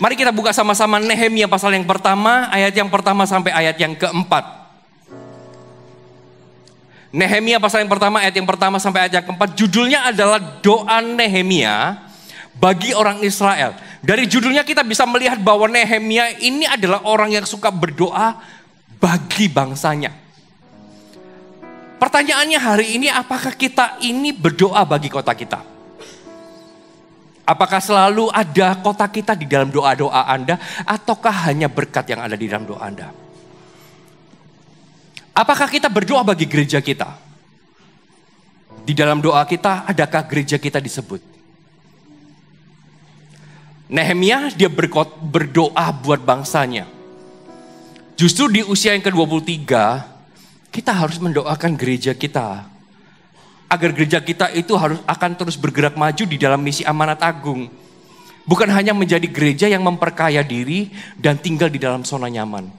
Mari kita buka sama-sama Nehemia pasal yang pertama, ayat yang pertama sampai ayat yang keempat. Nehemia pasal yang pertama, ayat yang pertama sampai ayat yang keempat. Judulnya adalah doa Nehemia bagi orang Israel. Dari judulnya kita bisa melihat bahwa Nehemia ini adalah orang yang suka berdoa bagi bangsanya. Pertanyaannya hari ini, apakah kita ini berdoa bagi kota kita? Apakah selalu ada kota kita di dalam doa-doa Anda, ataukah hanya berkat yang ada di dalam doa Anda? Apakah kita berdoa bagi gereja kita? Di dalam doa kita, adakah gereja kita disebut? Nehemia dia berdoa buat bangsanya. Justru di usia yang ke-23, kita harus mendoakan gereja kita. Agar gereja kita itu akan terus bergerak maju di dalam misi amanat agung. Bukan hanya menjadi gereja yang memperkaya diri dan tinggal di dalam zona nyaman.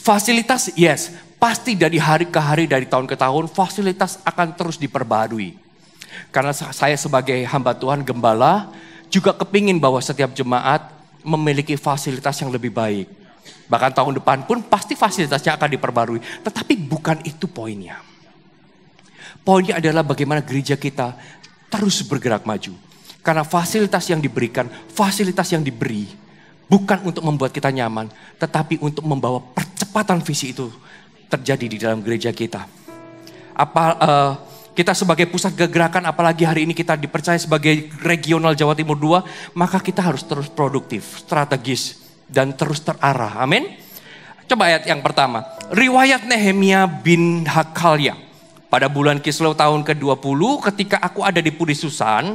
Fasilitas, yes, pasti dari hari ke hari, dari tahun ke tahun, fasilitas akan terus diperbarui. Karena saya sebagai hamba Tuhan, gembala, juga kepingin bahwa setiap jemaat memiliki fasilitas yang lebih baik. Bahkan tahun depan pun pasti fasilitasnya akan diperbarui. Tetapi bukan itu poinnya. Poinnya adalah bagaimana gereja kita terus bergerak maju. Karena fasilitas yang diberikan, fasilitas yang diberi, bukan untuk membuat kita nyaman, tetapi untuk membawa percepatan visi itu terjadi di dalam gereja kita. Kita sebagai pusat kegerakan, apalagi hari ini kita dipercaya sebagai regional Jawa Timur 2, maka kita harus terus produktif, strategis, dan terus terarah. Amin. Coba ayat yang pertama. Riwayat Nehemia bin Hakalia. Pada bulan Kislew tahun ke-20, ketika aku ada di Puri Susan,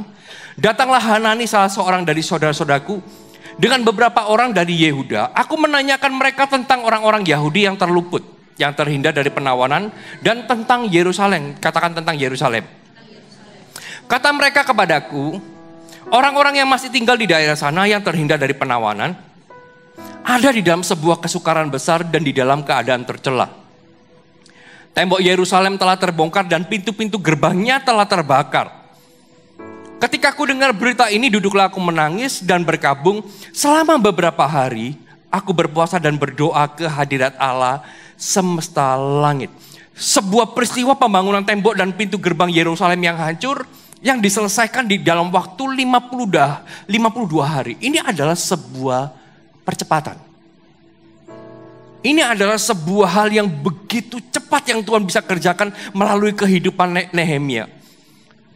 datanglah Hanani, salah seorang dari saudara-saudaraku, dengan beberapa orang dari Yehuda. Aku menanyakan mereka tentang orang-orang Yahudi yang terluput, yang terhindar dari penawanan, dan tentang Yerusalem. Katakan tentang Yerusalem. Kata mereka kepadaku, orang-orang yang masih tinggal di daerah sana yang terhindar dari penawanan, ada di dalam sebuah kesukaran besar dan di dalam keadaan tercela. Tembok Yerusalem telah terbongkar dan pintu-pintu gerbangnya telah terbakar. Ketika aku dengar berita ini, duduklah aku menangis dan berkabung. Selama beberapa hari, aku berpuasa dan berdoa ke hadirat Allah semesta langit. Sebuah peristiwa pembangunan tembok dan pintu gerbang Yerusalem yang hancur, yang diselesaikan di dalam waktu 52 hari. Ini adalah sebuah percepatan. Ini adalah sebuah hal yang begitu cepat yang Tuhan bisa kerjakan melalui kehidupan Nehemia.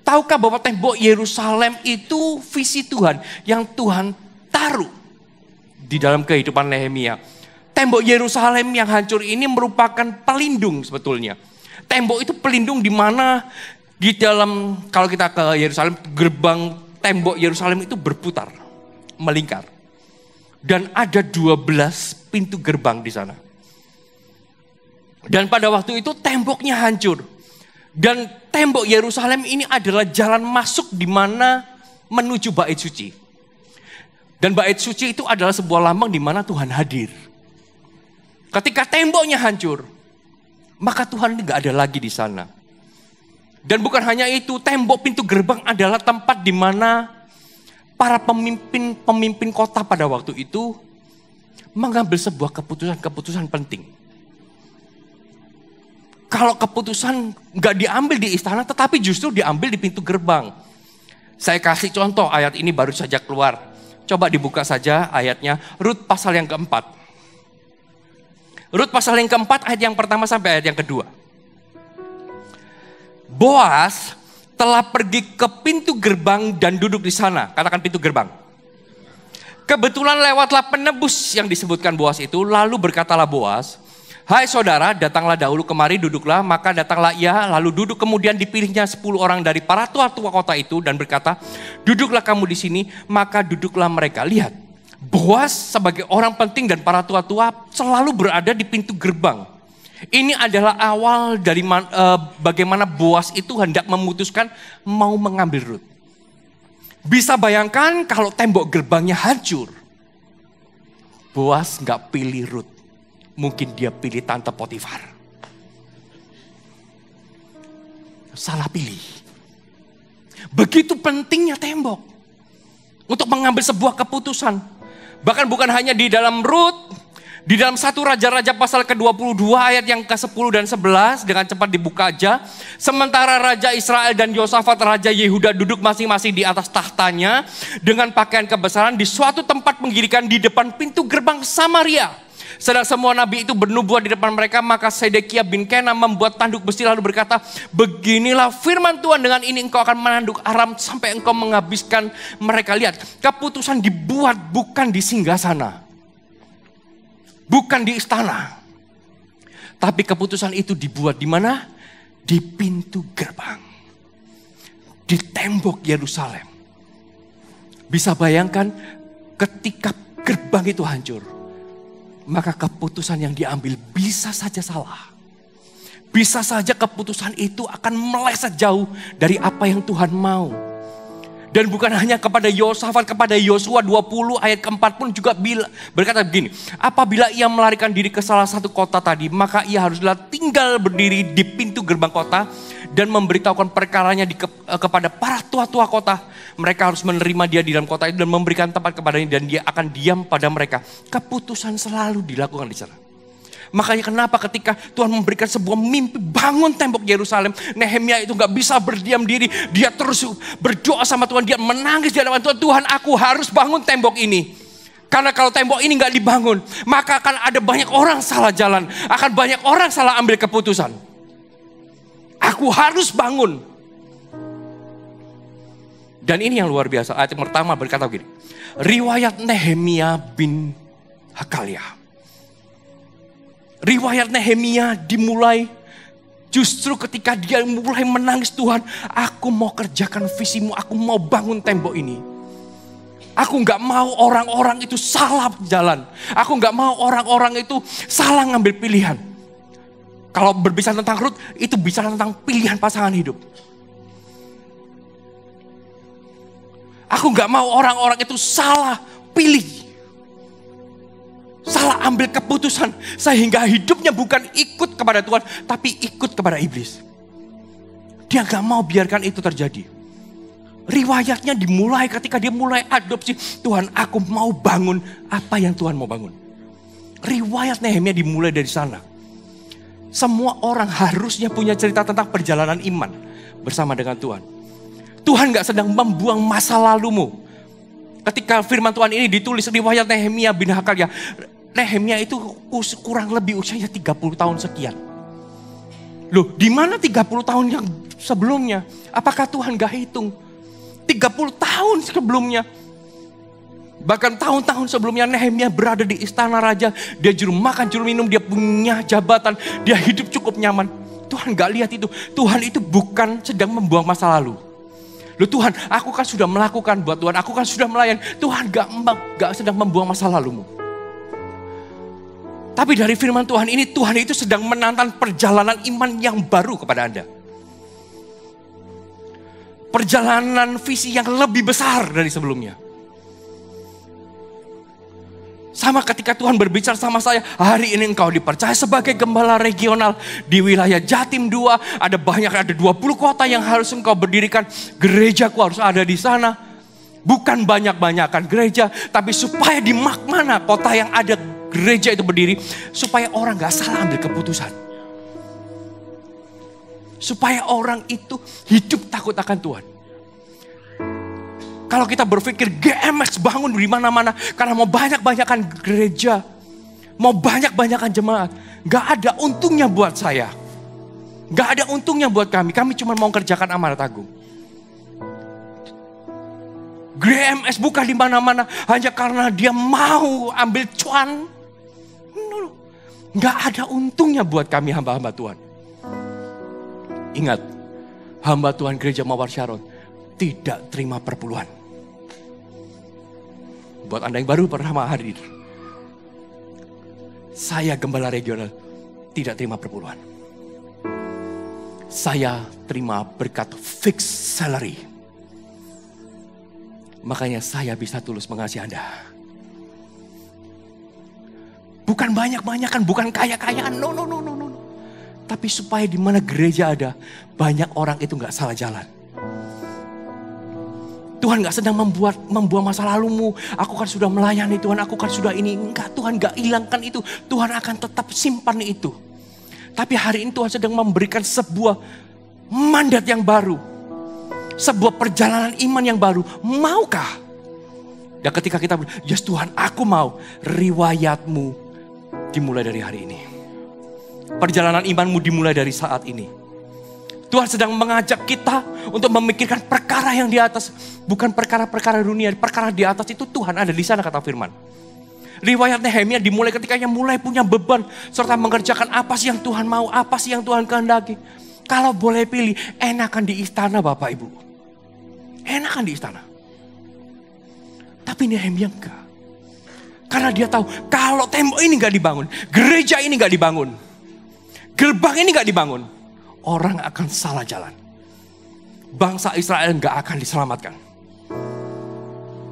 Tahukah bahwa tembok Yerusalem itu visi Tuhan yang Tuhan taruh di dalam kehidupan Nehemia. Tembok Yerusalem yang hancur ini merupakan pelindung sebetulnya. Tembok itu pelindung di mana di dalam, kalau kita ke Yerusalem, gerbang tembok Yerusalem itu berputar, melingkar. Dan ada 12 pintu gerbang di sana. Dan pada waktu itu temboknya hancur. Dan tembok Yerusalem ini adalah jalan masuk di mana menuju bait suci. Dan bait suci itu adalah sebuah lambang di mana Tuhan hadir. Ketika temboknya hancur, maka Tuhan tidak ada lagi di sana. Dan bukan hanya itu, tembok pintu gerbang adalah tempat di mana para pemimpin kota pada waktu itu mengambil sebuah keputusan penting. Kalau keputusan nggak diambil di istana, tetapi justru diambil di pintu gerbang. Saya kasih contoh, ayat ini baru saja keluar. Coba dibuka saja ayatnya, Rut pasal yang keempat. Rut pasal yang keempat, ayat yang pertama sampai ayat yang kedua. Boas telah pergi ke pintu gerbang dan duduk di sana. Katakan pintu gerbang. Kebetulan lewatlah penebus yang disebutkan Boas itu. Lalu berkatalah Boas, hai saudara, datanglah dahulu kemari, duduklah. Maka datanglah ia, lalu duduk. Kemudian dipilihnya 10 orang dari para tua-tua kota itu dan berkata, duduklah kamu di sini. Maka duduklah mereka. Lihat, Boas sebagai orang penting dan para tua-tua selalu berada di pintu gerbang. Ini adalah awal dari bagaimana Boas itu hendak memutuskan mau mengambil Rut. Bisa bayangkan kalau tembok gerbangnya hancur. Boas gak pilih Rut. Mungkin dia pilih Tante Potifar. Salah pilih. Begitu pentingnya tembok untuk mengambil sebuah keputusan. Bahkan bukan hanya di dalam Rut, di dalam 1 Raja-Raja pasal ke-22 ayat yang ke-10 dan 11, dengan cepat dibuka aja. Sementara Raja Israel dan Yosafat Raja Yehuda duduk masing-masing di atas tahtanya dengan pakaian kebesaran di suatu tempat penggirikan di depan pintu gerbang Samaria. Sedang semua nabi itu bernubuat di depan mereka, maka Sedekia bin Kenaz membuat tanduk besi lalu berkata, beginilah firman Tuhan, dengan ini engkau akan menanduk Aram sampai engkau menghabiskan mereka. Lihat, keputusan dibuat bukan di singgasana, bukan di istana, tapi keputusan itu dibuat di mana? Di pintu gerbang, di tembok Yerusalem. Bisa bayangkan ketika gerbang itu hancur, maka keputusan yang diambil bisa saja salah. Bisa saja keputusan itu akan meleset jauh dari apa yang Tuhan mau. Dan bukan hanya kepada Yosafat, kepada Yosua 20 ayat keempat pun juga berkata begini. Apabila ia melarikan diri ke salah satu kota tadi, maka ia haruslah tinggal berdiri di pintu gerbang kota dan memberitahukan perkaranya kepada para tua-tua kota. Mereka harus menerima dia di dalam kota itu dan memberikan tempat kepadanya, dan dia akan diam pada mereka. Keputusan selalu dilakukan di sana. Makanya kenapa ketika Tuhan memberikan sebuah mimpi bangun tembok Yerusalem, Nehemia itu gak bisa berdiam diri. Dia terus berdoa sama Tuhan, dia menangis di hadapan Tuhan. Tuhan, aku harus bangun tembok ini. Karena kalau tembok ini gak dibangun, maka akan ada banyak orang salah jalan. Akan banyak orang salah ambil keputusan. Aku harus bangun. Dan ini yang luar biasa. Ayat yang pertama berkata begini. Riwayat Nehemia bin Hakalia. Riwayat Nehemia dimulai justru ketika dia mulai menangis, Tuhan, aku mau kerjakan visimu, aku mau bangun tembok ini. Aku gak mau orang-orang itu salah jalan. Aku gak mau orang-orang itu salah ngambil pilihan. Kalau berbicara tentang Rut, itu bicara tentang pilihan pasangan hidup. Aku gak mau orang-orang itu salah pilih, salah ambil keputusan, sehingga hidupnya bukan ikut kepada Tuhan, tapi ikut kepada iblis. Dia gak mau biarkan itu terjadi. Riwayatnya dimulai ketika dia mulai adopsi. Tuhan, aku mau bangun apa yang Tuhan mau bangun. Riwayat Nehemia dimulai dari sana. Semua orang harusnya punya cerita tentang perjalanan iman bersama dengan Tuhan. Tuhan gak sedang membuang masa lalumu. Ketika firman Tuhan ini ditulis riwayat Nehemia bin Hakalia. Nehemia itu kurang lebih usianya 30 tahun sekian. Loh, di mana 30 tahun yang sebelumnya? Apakah Tuhan gak hitung? 30 tahun sebelumnya. Bahkan tahun-tahun sebelumnya Nehemia berada di istana raja. Dia juru makan, juru minum, dia punya jabatan. Dia hidup cukup nyaman. Tuhan gak lihat itu. Tuhan itu bukan sedang membuang masa lalu. Loh Tuhan, aku kan sudah melakukan buat Tuhan, aku kan sudah melayan. Tuhan gak sedang membuang masa lalumu. Tapi dari firman Tuhan ini, Tuhan itu sedang menantang perjalanan iman yang baru kepada Anda. Perjalanan visi yang lebih besar dari sebelumnya. Sama ketika Tuhan berbicara sama saya, hari ini engkau dipercaya sebagai gembala regional di wilayah Jatim 2. Ada 20 kota yang harus engkau berdirikan. Gerejaku harus ada di sana. Bukan banyak-banyakan gereja, tapi supaya di mana kota yang ada gereja itu berdiri, supaya orang gak salah ambil keputusan. Supaya orang itu hidup takut akan Tuhan. Kalau kita berpikir GMS bangun di mana-mana karena mau banyak-banyakan gereja, mau banyak-banyakan jemaat, gak ada untungnya buat saya. Gak ada untungnya buat kami. Kami cuma mau kerjakan amanat agung. GMS bukan di mana-mana hanya karena dia mau ambil cuan. No. Gak ada untungnya buat kami hamba-hamba Tuhan. Ingat, hamba Tuhan Gereja Mawar Sharon tidak terima perpuluhan. Buat Anda yang baru pertama hadir, saya gembala regional tidak terima perpuluhan. Saya terima berkat fix salary. Makanya saya bisa tulus mengasihi Anda. Bukan banyak-banyakan, bukan kaya-kayaan, no. Tapi supaya di mana gereja ada, banyak orang itu gak salah jalan. Tuhan gak sedang membuang masa lalumu. Aku kan sudah melayani Tuhan, aku kan sudah ini. Enggak, Tuhan gak hilangkan itu. Tuhan akan tetap simpan itu. Tapi hari ini Tuhan sedang memberikan sebuah mandat yang baru. Sebuah perjalanan iman yang baru. Maukah? Dan ketika kita bilang, yes Tuhan aku mau. Riwayatmu dimulai dari hari ini. Perjalanan imanmu dimulai dari saat ini. Tuhan sedang mengajak kita untuk memikirkan perkara yang di atas. Bukan perkara-perkara dunia, perkara di atas itu Tuhan ada di sana kata firman. Riwayat Nehemia dimulai ketika dia mulai punya beban. Serta mengerjakan apa sih yang Tuhan mau, apa sih yang Tuhan kehendaki. Kalau boleh pilih, enakan di istana Bapak Ibu. Enakan di istana. Tapi Nehemia enggak. Karena dia tahu kalau tembok ini enggak dibangun, gereja ini enggak dibangun, gerbang ini enggak dibangun, orang akan salah jalan. Bangsa Israel enggak akan diselamatkan.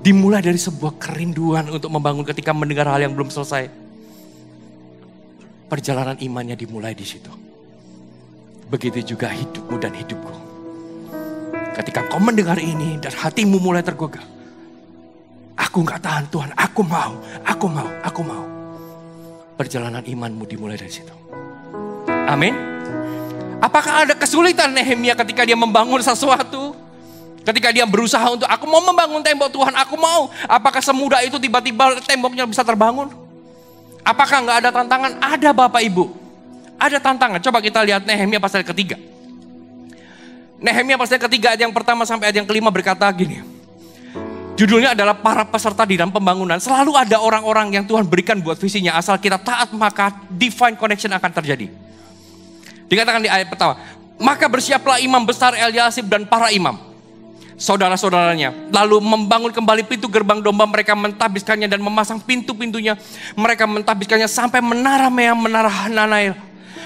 Dimulai dari sebuah kerinduan untuk membangun ketika mendengar hal yang belum selesai. Perjalanan imannya dimulai di situ. Begitu juga hidupmu dan hidupku. Ketika kau mendengar ini dan hatimu mulai tergugah. Aku enggak tahan Tuhan, aku mau. Perjalanan imanmu dimulai dari situ. Amin. Apakah ada kesulitan Nehemia ketika dia membangun sesuatu? Ketika dia berusaha untuk aku mau membangun tembok Tuhan, aku mau. Apakah semudah itu tiba-tiba temboknya bisa terbangun? Apakah enggak ada tantangan? Ada Bapak Ibu. Ada tantangan. Coba kita lihat Nehemia pasal ketiga. Nehemia pasal ketiga ayat yang pertama sampai ayat yang kelima berkata gini. Judulnya adalah para peserta di dalam pembangunan. Selalu ada orang-orang yang Tuhan berikan buat visinya. Asal kita taat maka divine connection akan terjadi. Dikatakan di ayat pertama, maka bersiaplah imam besar Eliasib dan para imam, saudara-saudaranya. Lalu membangun kembali pintu gerbang domba, mereka mentabiskannya dan memasang pintu-pintunya. Mereka mentabiskannya sampai menara Meam, menara Hananael.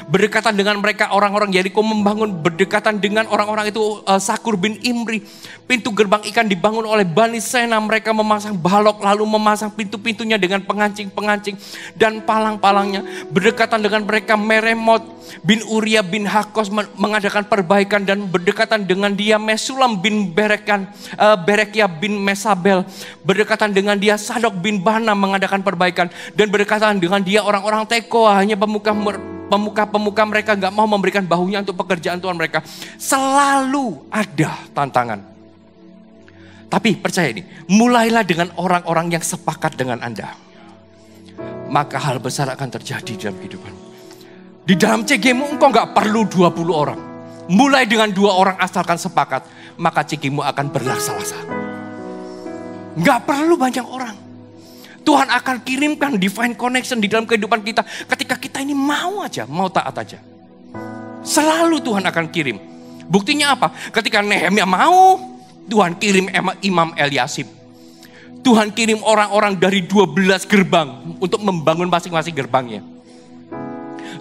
Berdekatan dengan mereka orang-orang Yeriko membangun berdekatan dengan orang-orang itu Sakur bin Imri. Pintu gerbang ikan dibangun oleh Bani Sena. Mereka memasang balok lalu memasang pintu-pintunya dengan pengancing-pengancing dan palang-palangnya. Berdekatan dengan mereka Meremot bin Uria bin Hakos mengadakan perbaikan dan berdekatan dengan dia Mesulam bin Berekia bin Mesabel. Berdekatan dengan dia Sadok bin Bana mengadakan perbaikan dan berdekatan dengan dia orang-orang Tekoa. Hanya pemuka mereka gak mau memberikan bahunya untuk pekerjaan Tuhan mereka. Selalu ada tantangan. Tapi percaya ini, mulailah dengan orang-orang yang sepakat dengan Anda. Maka hal besar akan terjadi dalam kehidupan. Di dalam CG-mu engkau gak perlu 20 orang. Mulai dengan 2 orang asalkan sepakat. Maka CG-mu akan berlaksa-lasa. Gak perlu banyak orang. Tuhan akan kirimkan divine connection di dalam kehidupan kita. Ketika kita ini mau taat aja. Selalu Tuhan akan kirim. Buktinya apa? Ketika Nehemia mau, Tuhan kirim Imam Eliasib. Tuhan kirim orang-orang dari 12 gerbang untuk membangun masing-masing gerbangnya.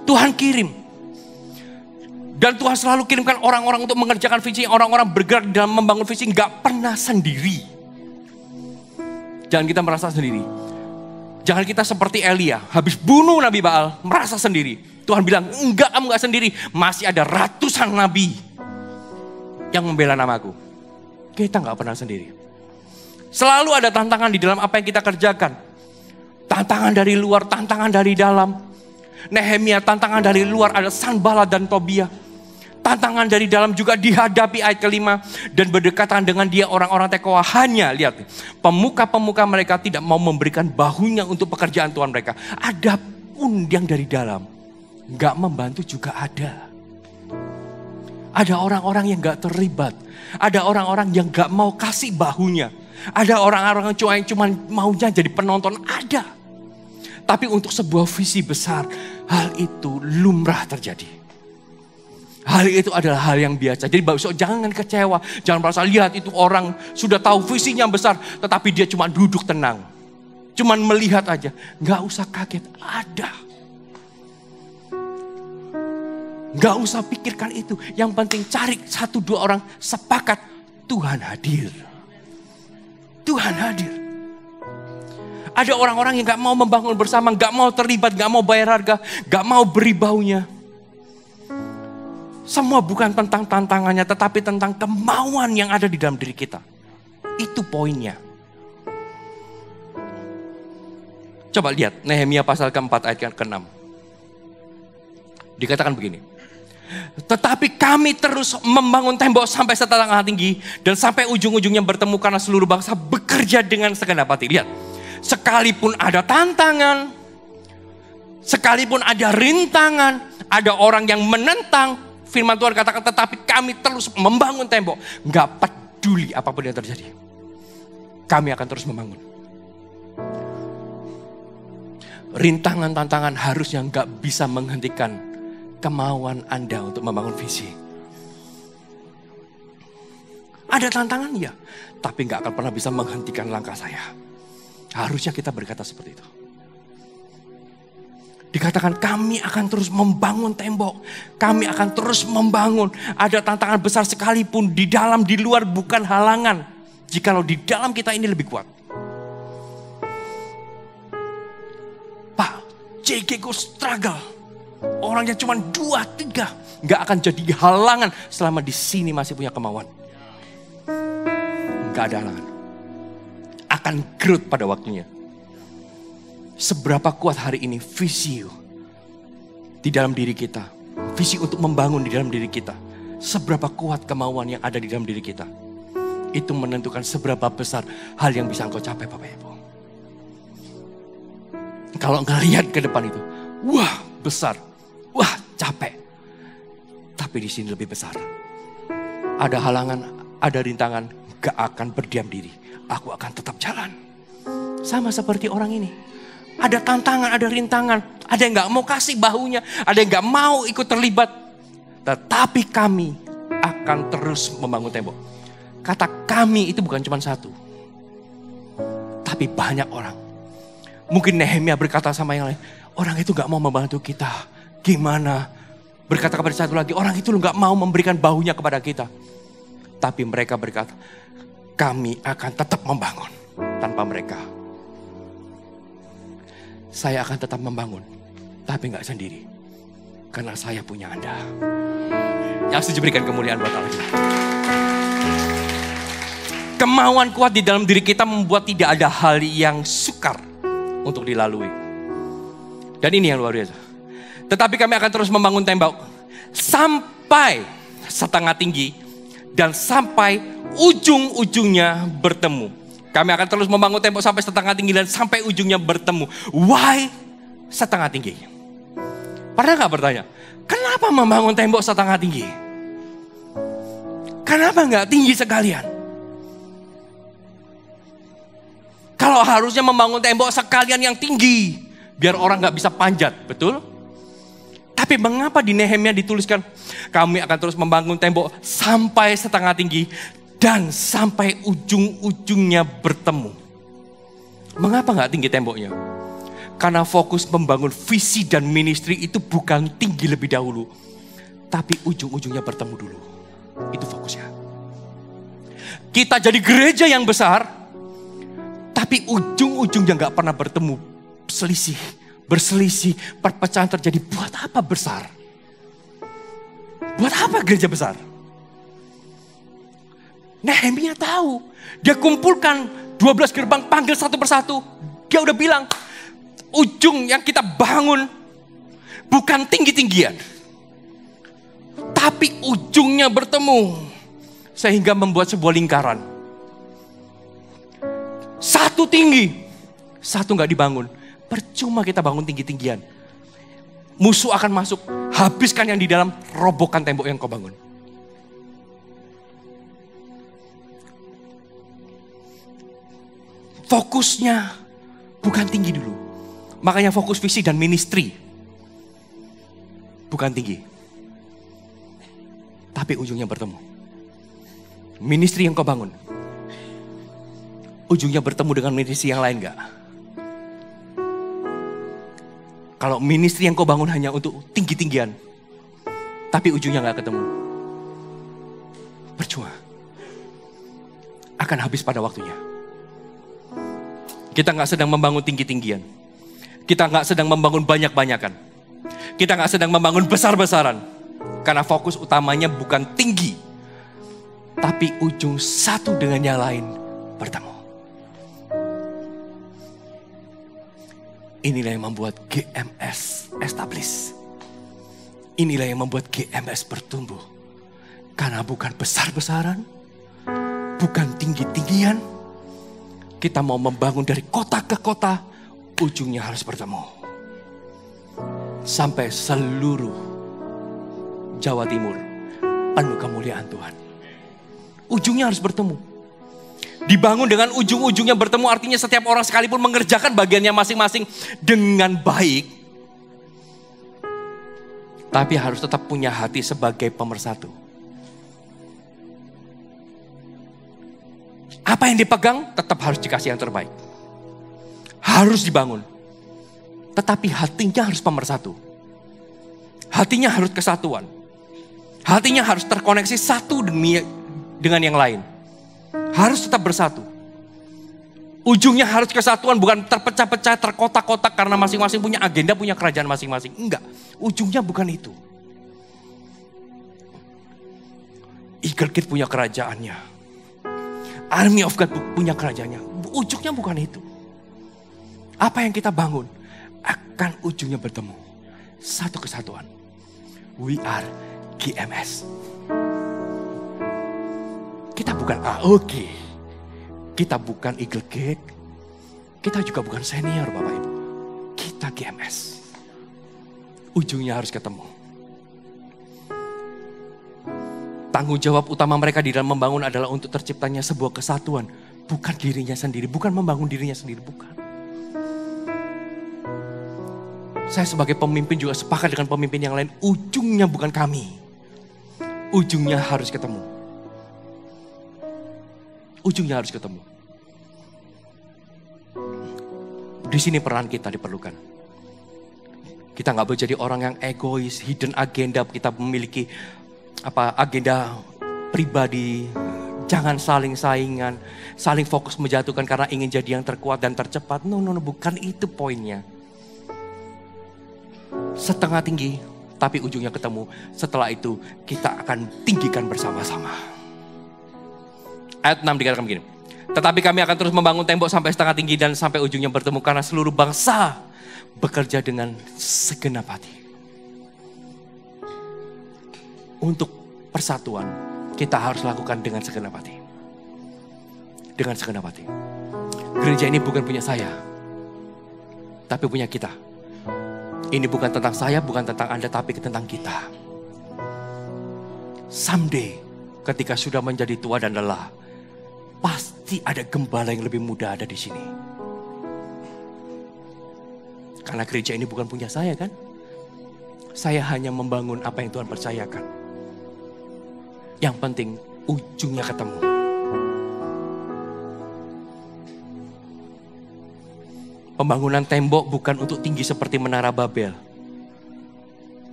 Tuhan kirim. Dan Tuhan selalu kirimkan orang-orang untuk mengerjakan visi. Orang-orang bergerak dalam membangun visi. Gak pernah sendiri. Jangan kita merasa sendiri. Jangan kita seperti Elia, habis bunuh Nabi Baal, merasa sendiri. Tuhan bilang, enggak, kamu enggak sendiri. Masih ada ratusan nabi yang membela namaku. Kita enggak pernah sendiri. Selalu ada tantangan di dalam apa yang kita kerjakan. Tantangan dari luar, tantangan dari dalam. Nehemia, tantangan dari luar ada Sanballat dan Tobia. Tantangan dari dalam juga dihadapi ayat kelima. Dan berdekatan dengan dia orang-orang Tekoa. Hanya lihat, pemuka-pemuka mereka tidak mau memberikan bahunya untuk pekerjaan Tuhan mereka. Ada pun yang dari dalam gak membantu juga ada. Ada orang-orang yang gak terlibat. Ada orang-orang yang gak mau kasih bahunya. Ada orang-orang yang cuma maunya jadi penonton. Ada. Tapi untuk sebuah visi besar, hal itu lumrah terjadi. Hal itu adalah hal yang biasa. Jadi besok jangan kecewa. Jangan merasa lihat itu orang sudah tahu visinya besar. Tetapi dia cuma duduk tenang. Cuma melihat aja. Gak usah kaget. Ada. Gak usah pikirkan itu. Yang penting cari 1-2 orang sepakat. Tuhan hadir. Tuhan hadir. Ada orang-orang yang gak mau membangun bersama. Gak mau terlibat. Gak mau bayar harga. Gak mau beri baunya. Semua bukan tentang tantangannya, tetapi tentang kemauan yang ada di dalam diri kita. Itu poinnya. Coba lihat Nehemia pasal keempat ayat ke-6. Dikatakan begini. Tetapi kami terus membangun tembok sampai setengah tinggi dan sampai ujung-ujungnya bertemu karena seluruh bangsa bekerja dengan segenap hati. Lihat, sekalipun ada tantangan, sekalipun ada rintangan, ada orang yang menentang, firman Tuhan katakan tetapi kami terus membangun tembok. Gak peduli apapun yang terjadi. Kami akan terus membangun. Rintangan, tantangan harusnya gak bisa menghentikan kemauan Anda untuk membangun visi. Ada tantangan ya, tapi gak akan pernah bisa menghentikan langkah saya. Harusnya kita berkata seperti itu. Dikatakan kami akan terus membangun tembok. Kami akan terus membangun. Ada tantangan besar sekalipun di dalam, di luar bukan halangan. Jikalau di dalam kita ini lebih kuat. Pak, JG gue struggle. Orangnya cuma 2-3. Gak akan jadi halangan selama di sini masih punya kemauan. Gak ada halangan. Akan growth pada waktunya. Seberapa kuat hari ini visi di dalam diri kita. Visi untuk membangun di dalam diri kita. Seberapa kuat kemauan yang ada di dalam diri kita. Itu menentukan seberapa besar hal yang bisa engkau capai Bapak Ibu. Kalau ngelihat ke depan itu, wah besar, wah capek. Tapi di sini lebih besar. Ada halangan, ada rintangan, gak akan berdiam diri. Aku akan tetap jalan. Sama seperti orang ini. Ada tantangan, ada rintangan. Ada yang gak mau kasih bahunya. Ada yang gak mau ikut terlibat. Tetapi kami akan terus membangun tembok. Kata kami itu bukan cuma satu. Tapi banyak orang. Mungkin Nehemia berkata sama yang lain. Orang itu gak mau membantu kita. Gimana? Berkata kepada satu lagi. Orang itu gak mau memberikan bahunya kepada kita. Tapi mereka berkata. Kami akan tetap membangun. Tanpa mereka. Saya akan tetap membangun. Tapi gak sendiri. Karena saya punya Anda. Yang setuju berikan kemuliaan buat Allah. Kemauan kuat di dalam diri kita membuat tidak ada hal yang sukar untuk dilalui. Dan ini yang luar biasa. Tetapi kami akan terus membangun tembok sampai setengah tinggi dan sampai ujung-ujungnya bertemu. Kami akan terus membangun tembok sampai setengah tinggi dan sampai ujungnya bertemu. Why setengah tinggi? Pernah gak bertanya, kenapa membangun tembok setengah tinggi? Kenapa gak tinggi sekalian? Kalau harusnya membangun tembok sekalian yang tinggi. Biar orang gak bisa panjat, betul? Tapi mengapa di Nehemia dituliskan, kami akan terus membangun tembok sampai setengah tinggi. Dan sampai ujung-ujungnya bertemu. Mengapa gak tinggi temboknya? Karena fokus membangun visi dan ministry itu bukan tinggi lebih dahulu. Tapi ujung-ujungnya bertemu dulu. Itu fokusnya. Kita jadi gereja yang besar. Tapi ujung-ujungnya gak pernah bertemu. Selisih, berselisih, perpecahan terjadi. Buat apa besar? Buat apa gereja besar? Nehemia tahu. Dia kumpulkan 12 gerbang, panggil satu persatu. Dia udah bilang, ujung yang kita bangun bukan tinggi-tinggian. Tapi ujungnya bertemu. Sehingga membuat sebuah lingkaran. Satu tinggi, satu gak dibangun. Percuma kita bangun tinggi-tinggian. Musuh akan masuk, habiskan yang di dalam, robohkan tembok yang kau bangun. Fokusnya bukan tinggi dulu. Makanya fokus visi dan ministry. Bukan tinggi. Tapi ujungnya bertemu. Ministry yang kau bangun. Ujungnya bertemu dengan ministry yang lain gak? Kalau ministry yang kau bangun hanya untuk tinggi-tinggian. Tapi ujungnya gak ketemu. Percuma. Akan habis pada waktunya. Kita gak sedang membangun tinggi-tinggian. Kita gak sedang membangun banyak-banyakan. Kita gak sedang membangun besar-besaran. Karena fokus utamanya bukan tinggi. Tapi ujung satu dengan yang lain bertemu. Inilah yang membuat GMS establish. Inilah yang membuat GMS bertumbuh. Karena bukan besar-besaran, bukan tinggi-tinggian. Kita mau membangun dari kota ke kota, ujungnya harus bertemu. Sampai seluruh Jawa Timur penuh kemuliaan Tuhan. Ujungnya harus bertemu. Dibangun dengan ujung-ujungnya bertemu, artinya setiap orang sekalipun mengerjakan bagiannya masing-masing dengan baik. Tapi harus tetap punya hati sebagai pemersatu. Apa yang dipegang tetap harus dikasih yang terbaik. Harus dibangun. Tetapi hatinya harus pemersatu. Hatinya harus kesatuan. Hatinya harus terkoneksi satu dengan yang lain. Harus tetap bersatu. Ujungnya harus kesatuan, bukan terpecah-pecah, terkotak-kotak karena masing-masing punya agenda, punya kerajaan masing-masing. Enggak, ujungnya bukan itu. Eagle Gate punya kerajaannya. Army of God punya kerajaannya. Ujungnya bukan itu. Apa yang kita bangun akan ujungnya bertemu. Satu kesatuan. We are GMS. Kita bukan AOG. Kita bukan Eagle Gate. Kita juga bukan senior Bapak Ibu. Kita GMS. Ujungnya harus ketemu. Tanggung jawab utama mereka di dalam membangun adalah untuk terciptanya sebuah kesatuan. Bukan dirinya sendiri. Bukan membangun dirinya sendiri. Bukan. Saya sebagai pemimpin juga sepakat dengan pemimpin yang lain. Ujungnya bukan kami. Ujungnya harus ketemu. Ujungnya harus ketemu. Di sini peran kita diperlukan. Kita nggak boleh jadi orang yang egois, hidden agenda. Kita memiliki agenda pribadi. Jangan saling saingan, saling fokus menjatuhkan karena ingin jadi yang terkuat dan tercepat. No, bukan itu poinnya. Setengah tinggi, tapi ujungnya ketemu. Setelah itu kita akan tinggikan bersama-sama. Ayat 6 dikatakan begini. Tetapi kami akan terus membangun tembok sampai setengah tinggi dan sampai ujungnya bertemu. Karena seluruh bangsa bekerja dengan segenap hati. Untuk persatuan kita harus lakukan dengan segenap hati. Dengan segenap hati. Gereja ini bukan punya saya. Tapi punya kita. Ini bukan tentang saya, bukan tentang Anda, tapi tentang kita. Someday ketika sudah menjadi tua dan lelah, pasti ada gembala yang lebih muda ada di sini. Karena gereja ini bukan punya saya kan? Saya hanya membangun apa yang Tuhan percayakan. Yang penting ujungnya ketemu. Pembangunan tembok bukan untuk tinggi seperti Menara Babel.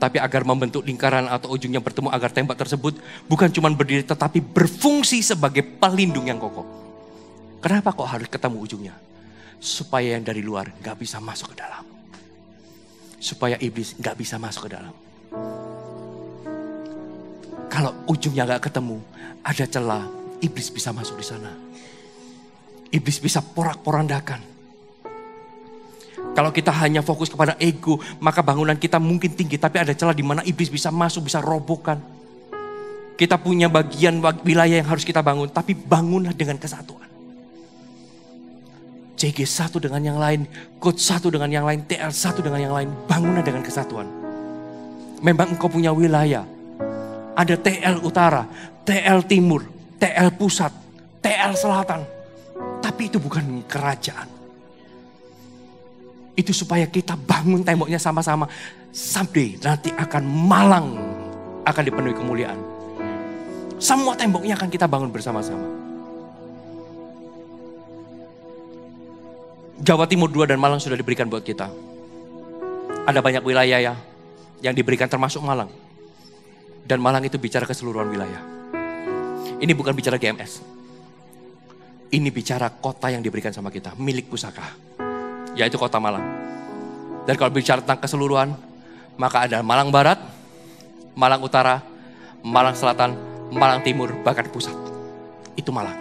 Tapi agar membentuk lingkaran atau ujungnya bertemu agar tembok tersebut bukan cuma berdiri tetapi berfungsi sebagai pelindung yang kokoh. Kenapa kok harus ketemu ujungnya? Supaya yang dari luar gak bisa masuk ke dalam. Supaya iblis gak bisa masuk ke dalam. Kalau ujungnya gak ketemu, ada celah, iblis bisa masuk di sana. Iblis bisa porak-porandakan. Kalau kita hanya fokus kepada ego, maka bangunan kita mungkin tinggi, tapi ada celah di mana iblis bisa masuk, bisa robohkan. Kita punya bagian wilayah yang harus kita bangun, tapi bangunlah dengan kesatuan. CG satu dengan yang lain, coach satu dengan yang lain, TL satu dengan yang lain, bangunlah dengan kesatuan. Memang engkau punya wilayah. Ada TL Utara, TL Timur, TL Pusat, TL Selatan. Tapi itu bukan kerajaan. Itu supaya kita bangun temboknya sama-sama. Someday nanti akan Malang akan dipenuhi kemuliaan. Semua temboknya akan kita bangun bersama-sama. Jawa Timur 2 dan Malang sudah diberikan buat kita. Ada banyak wilayah ya yang diberikan termasuk Malang. Dan Malang itu bicara keseluruhan wilayah. Ini bukan bicara GMS. Ini bicara kota yang diberikan sama kita, milik pusaka. Yaitu kota Malang. Dan kalau bicara tentang keseluruhan, maka ada Malang Barat, Malang Utara, Malang Selatan, Malang Timur, bahkan pusat. Itu Malang.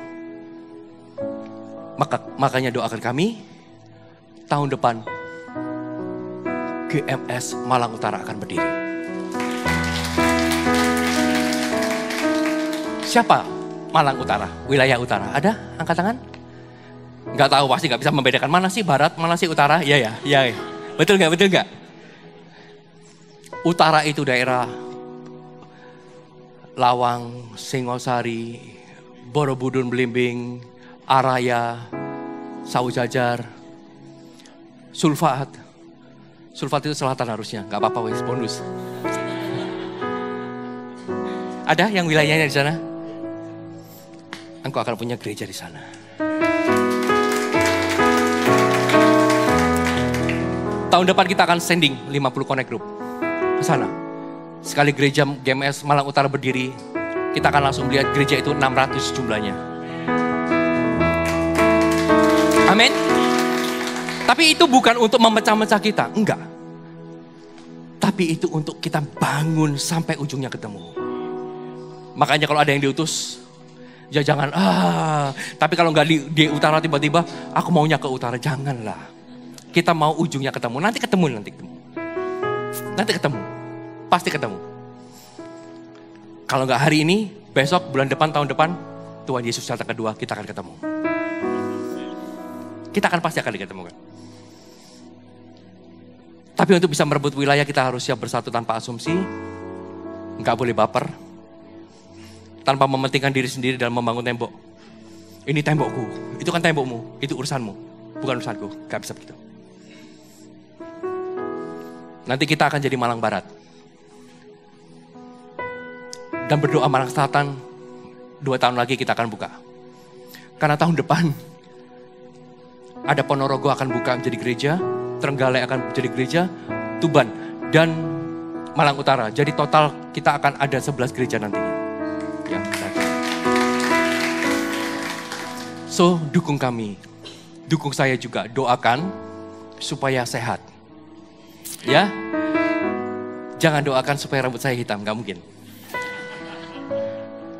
Makanya doakan kami, tahun depan GMS Malang Utara akan berdiri. Siapa Malang Utara, wilayah utara? Ada? Angkat tangan? Nggak tahu, pasti nggak bisa membedakan mana sih barat, mana sih utara. Iya ya. Betul nggak? Utara itu daerah Lawang, Singosari, Borobudur Belimbing, Araya, Saujajar, Sulfat. Sulfat itu selatan harusnya, nggak apa-apa wes, bonus. Ada yang wilayahnya di sana? Engkau akan punya gereja di sana. Tahun depan kita akan sending 50 connect group ke sana. Sekali gereja GMS Malang Utara berdiri, kita akan langsung lihat gereja itu 600 jumlahnya. Amin. Tapi itu bukan untuk memecah-mecah kita, enggak. Tapi itu untuk kita bangun sampai ujungnya ketemu. Makanya kalau ada yang diutus, ya jangan, tapi kalau nggak di utara tiba-tiba, aku maunya ke utara, janganlah. Kita mau ujungnya ketemu, nanti ketemu. Pasti ketemu. Kalau nggak hari ini, besok, bulan depan, tahun depan, Tuhan Yesus datang kedua, kita akan ketemu. Kita pasti akan diketemukan. Tapi untuk bisa merebut wilayah, kita harus siap bersatu tanpa asumsi, nggak boleh baper, tanpa mementingkan diri sendiri dalam membangun tembok. Ini tembokku, itu kan tembokmu, itu urusanmu, bukan urusanku, nggak bisa begitu. Nanti kita akan jadi Malang Barat. Dan berdoa Malang Selatan, 2 tahun lagi kita akan buka. Karena tahun depan, ada Ponorogo akan buka menjadi gereja, Trenggalek akan menjadi gereja, Tuban, dan Malang Utara. Jadi total kita akan ada 11 gereja nantinya. So, dukung kami. Dukung saya juga, doakan supaya sehat. Ya, jangan doakan supaya rambut saya hitam, gak mungkin.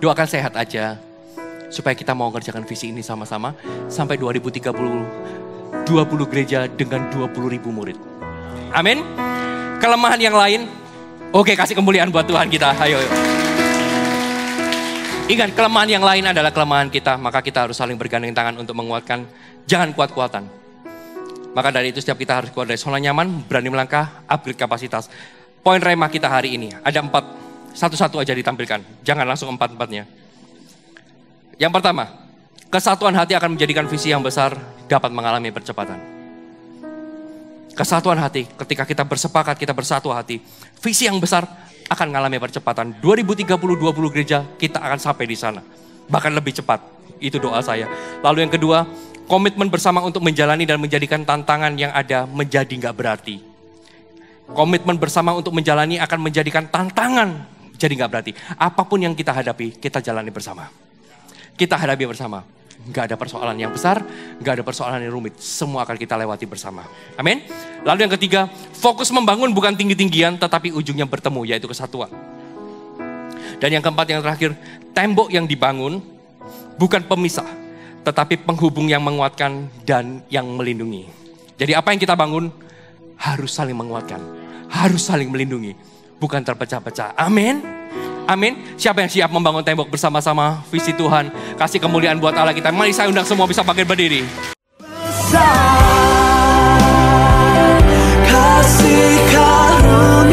Doakan sehat aja, supaya kita mau ngerjakan visi ini sama-sama, sampai 2030, 20 gereja dengan 20.000 murid. Amin. Kelemahan yang lain, oke, kasih kemuliaan buat Tuhan kita, ayo. Ingat, kelemahan yang lain adalah kelemahan kita, maka kita harus saling bergandeng tangan untuk menguatkan, jangan kuat-kuatan. Maka dari itu setiap kita harus keluar dari zona nyaman, berani melangkah, upgrade kapasitas. Poin rema kita hari ini, ada 4, satu-satu aja ditampilkan, jangan langsung 4-4-nya. Yang pertama, kesatuan hati akan menjadikan visi yang besar dapat mengalami percepatan. Kesatuan hati, ketika kita bersepakat, kita bersatu hati, visi yang besar akan mengalami percepatan. 2030, 20 gereja, kita akan sampai di sana. Bahkan lebih cepat, itu doa saya. Lalu yang kedua, komitmen bersama untuk menjalani dan menjadikan tantangan yang ada menjadi nggak berarti. Komitmen bersama untuk menjalani akan menjadikan tantangan jadi nggak berarti. Apapun yang kita hadapi, kita jalani bersama. Kita hadapi bersama. Nggak ada persoalan yang besar, nggak ada persoalan yang rumit. Semua akan kita lewati bersama. Amin. Lalu yang ketiga, fokus membangun bukan tinggi-tinggian, tetapi ujungnya bertemu, yaitu kesatuan. Dan yang keempat, yang terakhir, tembok yang dibangun bukan pemisah, tetapi penghubung yang menguatkan dan yang melindungi. Jadi apa yang kita bangun harus saling menguatkan, harus saling melindungi, bukan terpecah-pecah. Amin. Amin. Siapa yang siap membangun tembok bersama-sama visi Tuhan? Kasih kemuliaan buat Allah kita. Mari saya undang semua bisa bangkit berdiri. Besar kasih karunia.